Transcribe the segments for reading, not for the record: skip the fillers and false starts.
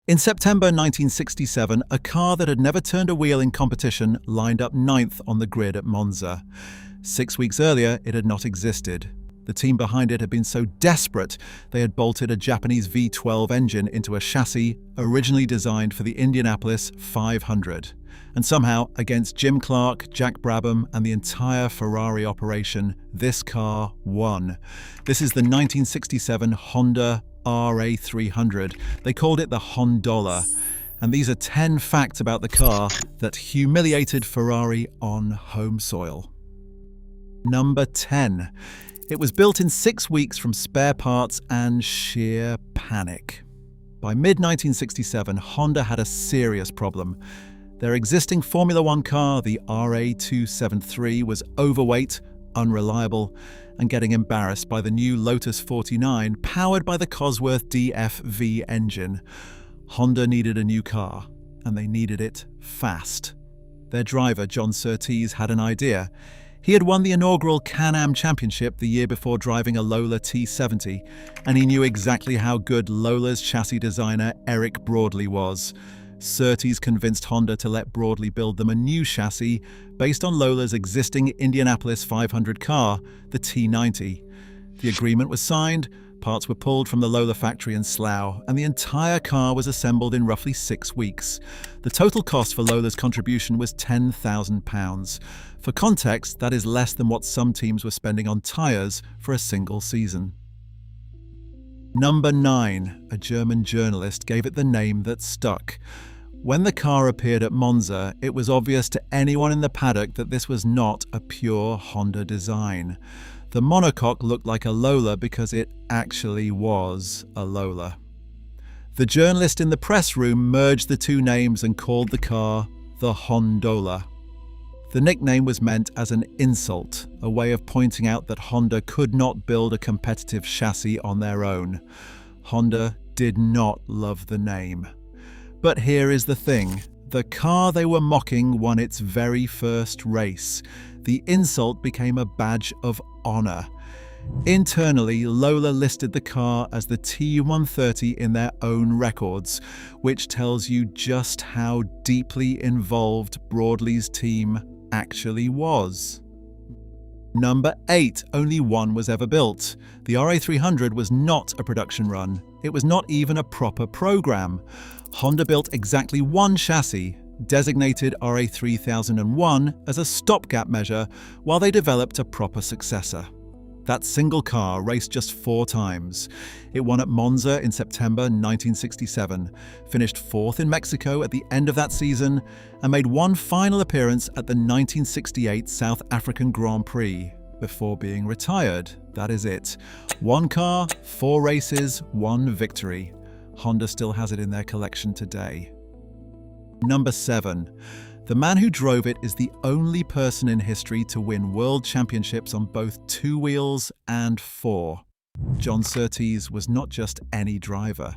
In September 1967, a car that had never turned a wheel in competition lined up ninth on the grid at Monza. 6 weeks earlier, it had not existed. The team behind it had been so desperate, they had bolted a Japanese V12 engine into a chassis originally designed for the Indianapolis 500. And somehow, against Jim Clark, Jack Brabham, and the entire Ferrari operation, this car won. This is the 1967 Honda RA300. They called it the Hondola. And these are 10 facts about the car that humiliated Ferrari on home soil. Number 10. It was built in 6 weeks from spare parts and sheer panic. By mid-1967, Honda had a serious problem. Their existing Formula One car, the RA273, was overweight, unreliable, and getting embarrassed by the new Lotus 49 powered by the Cosworth DFV engine. Honda needed a new car, and they needed it fast. Their driver, John Surtees, had an idea. He had won the inaugural Can-Am Championship the year before driving a Lola T70, and he knew exactly how good Lola's chassis designer Eric Broadley was. Surtees convinced Honda to let Broadley build them a new chassis based on Lola's existing Indianapolis 500 car, the T90. The agreement was signed, parts were pulled from the Lola factory in Slough, and the entire car was assembled in roughly 6 weeks. The total cost for Lola's contribution was £10,000. For context, that is less than what some teams were spending on tyres for a single season. Number 9. A German journalist gave it the name that stuck. When the car appeared at Monza, it was obvious to anyone in the paddock that this was not a pure Honda design. The monocoque looked like a Lola because it actually was a Lola. The journalist in the press room merged the two names and called the car the Hondola. The nickname was meant as an insult, a way of pointing out that Honda could not build a competitive chassis on their own. Honda did not love the name. But here is the thing. The car they were mocking won its very first race. The insult became a badge of honor. Internally, Lola listed the car as the T130 in their own records, which tells you just how deeply involved Broadley's team actually was. Number 8. Only one was ever built. The RA300 was not a production run. It was not even a proper program. Honda built exactly one chassis, designated RA3001 as a stopgap measure while they developed a proper successor. That single car raced just 4 times. It won at Monza in September 1967, finished 4th in Mexico at the end of that season, and made one final appearance at the 1968 South African Grand Prix before being retired. That is it. 1 car, 4 races, 1 victory. Honda still has it in their collection today. Number 7. The man who drove it is the only person in history to win world championships on both 2 wheels and 4. John Surtees was not just any driver.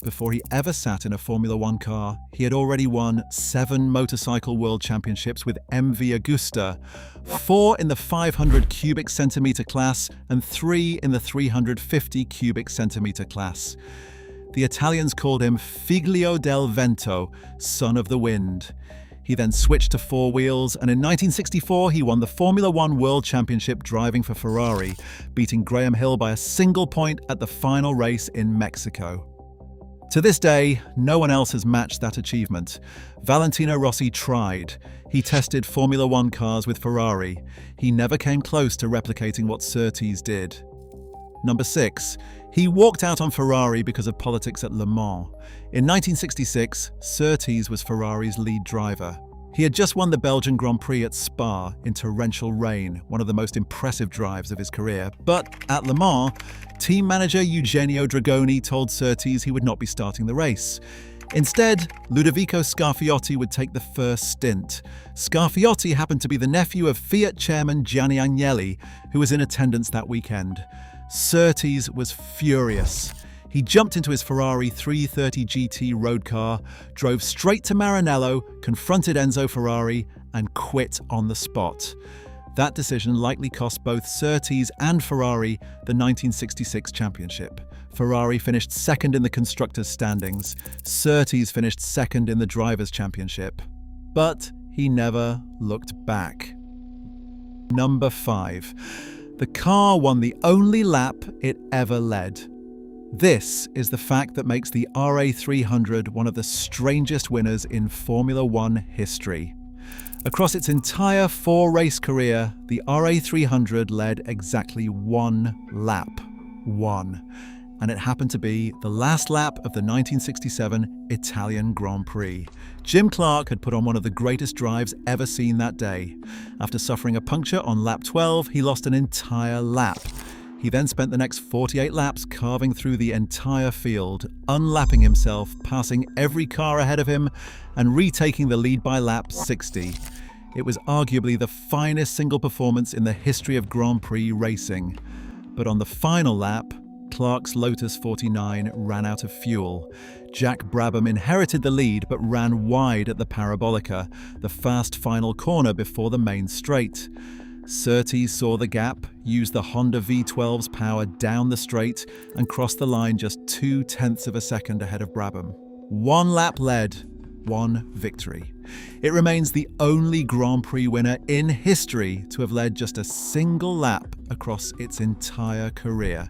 Before he ever sat in a Formula One car, he had already won 7 motorcycle world championships with MV Agusta, 4 in the 500 cubic centimeter class and 3 in the 350 cubic centimeter class. The Italians called him Figlio del Vento, son of the wind. He then switched to 4 wheels, and in 1964 he won the Formula One World Championship driving for Ferrari, beating Graham Hill by a single point at the final race in Mexico. To this day, no one else has matched that achievement. Valentino Rossi tried. He tested Formula One cars with Ferrari. He never came close to replicating what Surtees did. Number 6. He walked out on Ferrari because of politics at Le Mans. In 1966, Surtees was Ferrari's lead driver. He had just won the Belgian Grand Prix at Spa in torrential rain, one of the most impressive drives of his career. But at Le Mans, team manager Eugenio Dragoni told Surtees he would not be starting the race. Instead, Ludovico Scarfiotti would take the first stint. Scarfiotti happened to be the nephew of Fiat chairman Gianni Agnelli, who was in attendance that weekend. Surtees was furious. He jumped into his Ferrari 330 GT road car, drove straight to Maranello, confronted Enzo Ferrari, and quit on the spot. That decision likely cost both Surtees and Ferrari the 1966 championship. Ferrari finished second in the constructors' standings. Surtees finished second in the drivers' championship. But he never looked back. Number 5. The car won the only lap it ever led. This is the fact that makes the RA300 one of the strangest winners in Formula One history. Across its entire 4-race career, the RA300 led exactly one lap. One. And it happened to be the last lap of the 1967 Italian Grand Prix. Jim Clark had put on one of the greatest drives ever seen that day. After suffering a puncture on lap 12, he lost an entire lap. He then spent the next 48 laps carving through the entire field, unlapping himself, passing every car ahead of him, and retaking the lead by lap 60. It was arguably the finest single performance in the history of Grand Prix racing. But on the final lap, Clark's Lotus 49 ran out of fuel. Jack Brabham inherited the lead but ran wide at the Parabolica, the fast final corner before the main straight. Surtees saw the gap, used the Honda V12's power down the straight, and crossed the line just 0.2 of a second ahead of Brabham. One lap led, one victory. It remains the only Grand Prix winner in history to have led just a single lap across its entire career.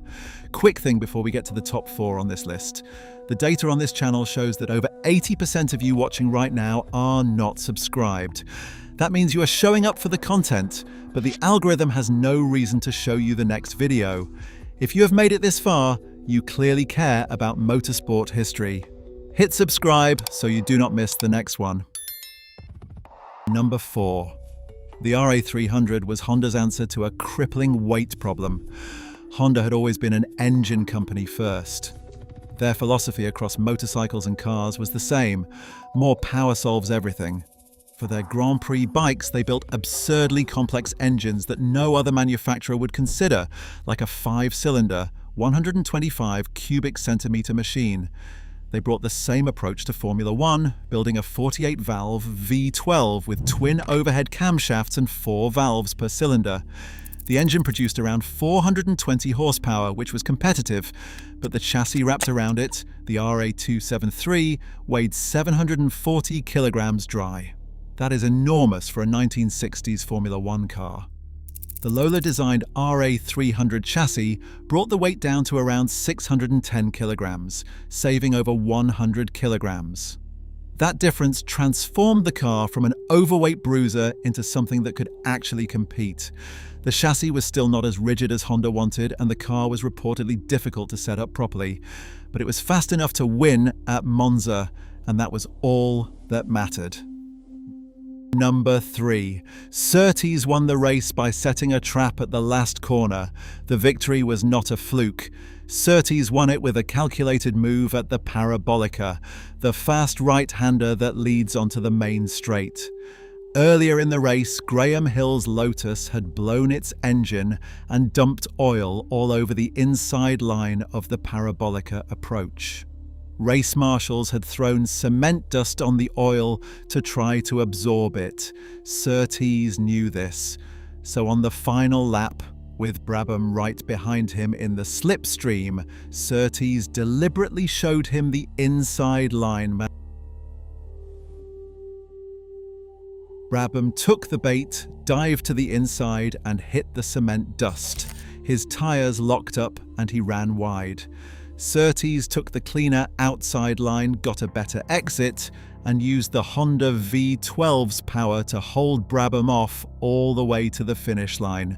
Quick thing before we get to the top 4 on this list. The data on this channel shows that over 80% of you watching right now are not subscribed. That means you are showing up for the content, but the algorithm has no reason to show you the next video. If you have made it this far, you clearly care about motorsport history. Hit subscribe so you do not miss the next one. Number 4. The RA300 was Honda's answer to a crippling weight problem. Honda had always been an engine company first. Their philosophy across motorcycles and cars was the same: more power solves everything. For their Grand Prix bikes, they built absurdly complex engines that no other manufacturer would consider, like a 5-cylinder, 125 cubic centimeter machine. They brought the same approach to Formula One, building a 48-valve V12 with twin overhead camshafts and 4 valves per cylinder. The engine produced around 420 horsepower, which was competitive, but the chassis wrapped around it, the RA273, weighed 740 kilograms dry. That is enormous for a 1960s Formula One car. The Lola-designed RA300 chassis brought the weight down to around 610 kilograms, saving over 100 kilograms. That difference transformed the car from an overweight bruiser into something that could actually compete. The chassis was still not as rigid as Honda wanted, and the car was reportedly difficult to set up properly. But it was fast enough to win at Monza, and that was all that mattered. Number 3. Surtees won the race by setting a trap at the last corner. The victory was not a fluke. Surtees won it with a calculated move at the Parabolica, the fast right-hander that leads onto the main straight. Earlier in the race, Graham Hill's Lotus had blown its engine and dumped oil all over the inside line of the Parabolica approach. Race marshals had thrown cement dust on the oil to try to absorb it. Surtees knew this. So on the final lap, with Brabham right behind him in the slipstream, Surtees deliberately showed him the inside line. Brabham took the bait, dived to the inside, and hit the cement dust. His tyres locked up and he ran wide. Surtees took the cleaner outside line, got a better exit, and used the Honda V12's power to hold Brabham off all the way to the finish line.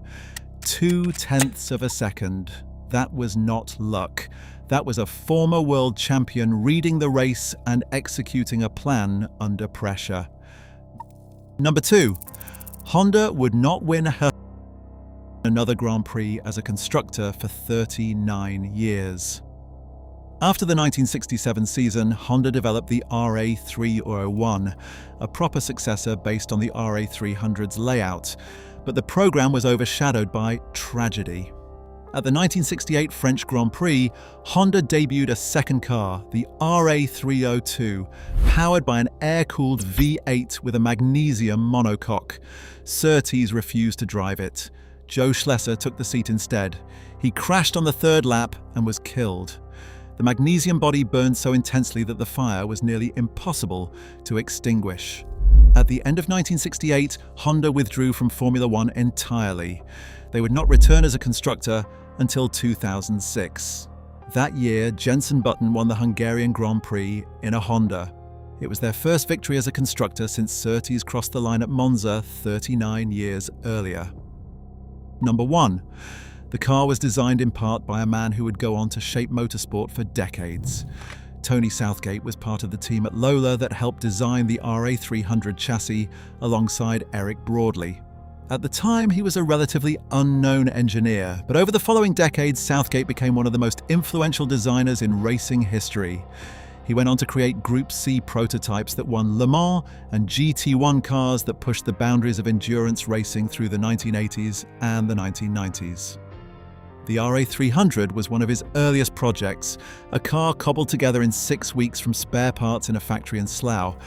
0.2 of a second. That was not luck. That was a former world champion reading the race and executing a plan under pressure. Number 2. Honda would not win another Grand Prix as a constructor for 39 years. After the 1967 season, Honda developed the RA301, a proper successor based on the RA300's layout, but the program was overshadowed by tragedy. At the 1968 French Grand Prix, Honda debuted a second car, the RA300, powered by an air-cooled V8 with a magnesium monocoque. Surtees refused to drive it. Joe Schlesser took the seat instead. He crashed on the third lap and was killed. The magnesium body burned so intensely that the fire was nearly impossible to extinguish. At the end of 1968, Honda withdrew from Formula One entirely. They would not return as a constructor until 2006. That year, Jenson Button won the Hungarian Grand Prix in a Honda. It was their first victory as a constructor since Surtees crossed the line at Monza 39 years earlier. Number 1. The car was designed in part by a man who would go on to shape motorsport for decades. Tony Southgate was part of the team at Lola that helped design the RA300 chassis alongside Eric Broadley. At the time, he was a relatively unknown engineer, but over the following decades, Southgate became one of the most influential designers in racing history. He went on to create Group C prototypes that won Le Mans and GT1 cars that pushed the boundaries of endurance racing through the 1980s and the 1990s. The RA300 was one of his earliest projects, a car cobbled together in 6 weeks from spare parts in a factory in Slough,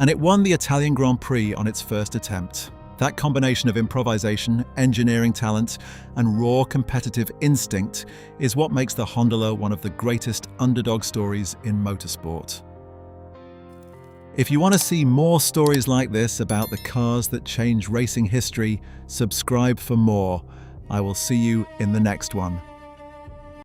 and it won the Italian Grand Prix on its first attempt. That combination of improvisation, engineering talent, and raw competitive instinct is what makes the Hondola one of the greatest underdog stories in motorsport. If you want to see more stories like this about the cars that change racing history, subscribe for more. I will see you in the next one.